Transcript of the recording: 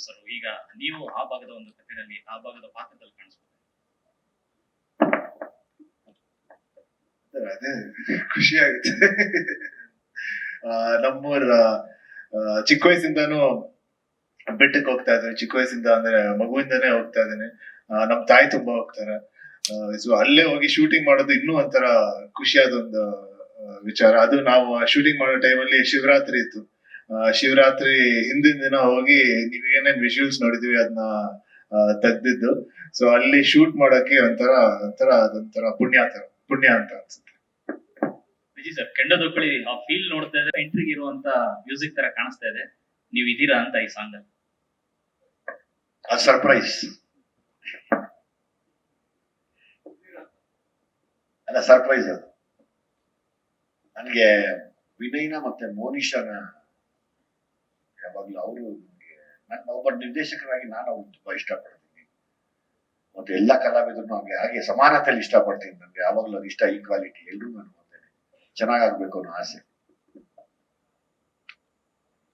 Sir ಈಗ ನೀವು ಆ ಭಾಗದ ಒಂದು ಕಥೆಯಲ್ಲಿ ಆ ಭಾಗದ ಪಾತ್ರದಲ್ಲಿ ಕಾಣಿಸ್ಬೋದು. ಅದೇ ಖುಷಿ ಆಗುತ್ತೆ. ನಮ್ಮೂರ ಚಿಕ್ಕ ವಯಸ್ಸಿಂದಾನು ಬೆಟ್ಟಕ್ಕೆ ಹೋಗ್ತಾ ಇದ್ದೇನೆ. ಚಿಕ್ಕ ವಯಸ್ಸಿಂದ ಅಂದ್ರೆ ಮಗುವಿಂದಾನೇ ಹೋಗ್ತಾ ಇದ್ದೇನೆ. ನಮ್ ತಾಯಿ ತುಂಬಾ ಹೋಗ್ತಾರೆ. ಸೊ ಅಲ್ಲೇ ಹೋಗಿ ಶೂಟಿಂಗ್ ಮಾಡೋದು ಇನ್ನೂ ಒಂಥರ ಖುಷಿಯಾದ ಒಂದು ವಿಚಾರ. ಅದು ನಾವು ಶೂಟಿಂಗ್ ಮಾಡೋ ಟೈಮಲ್ಲಿ ಶಿವರಾತ್ರಿ ಇತ್ತು. ಶಿವರಾತ್ರಿ ಹಿಂದಿನ ದಿನ ಹೋಗಿ ನೀವ್ ಏನೇನ್ ವಿಜುವಲ್ಸ್ ನೋಡಿದ್ವಿ ಅದನ್ನ ತೆಗ್ದಿದ್ದು. ಸೊ ಅಲ್ಲಿ ಶೂಟ್ ಮಾಡಕ್ಕೆ ಅದೊಂಥರ ಪುಣ್ಯ ಅಂತ ಅನ್ಸುತ್ತೆ. ವಿಜಯ್ ಸರ್, ಕೆಂಡದೊಕ್ಕಳಿ ಆ ಫೀಲ್ ನೋಡ್ತಾ ಇದ್ರೆ ಎಂಟ್ರಿಗೆ ಇರುವಂತ ಮ್ಯೂಸಿಕ್ ತರ ಕಾಣಿಸ್ತಾ ಇದೆ. ನೀವ್ ಇದೀರಾ ಅಂತ ಈ ಸಾಂಗ್ ಅಲ್ಲಿ? ಸರ್ಪ್ರೈಸ್ ಅಲ್ಲ, ಸರ್ಪ್ರೈಸ್ ಅದು. ನನಗೆ ವಿನಯ್ನ ಮತ್ತೆ ಮೋನಿಶಾನ ಯಾವಾಗ್ಲೂ ಅವರು ನನ್ನ ಒಬ್ಬ ನಿರ್ದೇಶಕರಾಗಿ ನಾನು ಅವ್ರು ತುಂಬಾ ಇಷ್ಟಪಡ್ತೀನಿ. ಮತ್ತೆ ಎಲ್ಲಾ ಕಲಾವಿದರನ್ನು ಹಾಗೆ ಸಮಾನತೆಯಲ್ಲಿ ಇಷ್ಟಪಡ್ತೀನಿ. ನನ್ಗೆ ಯಾವಾಗ್ಲೂ ಅದು ಇಷ್ಟ, ಈಕ್ವಾಲಿಟಿ ಎಲ್ರೂ ನಾನು ನೋಡ್ತೇನೆ. ಚೆನ್ನಾಗಾಗ್ಬೇಕು ಅನ್ನೋ ಆಸೆ.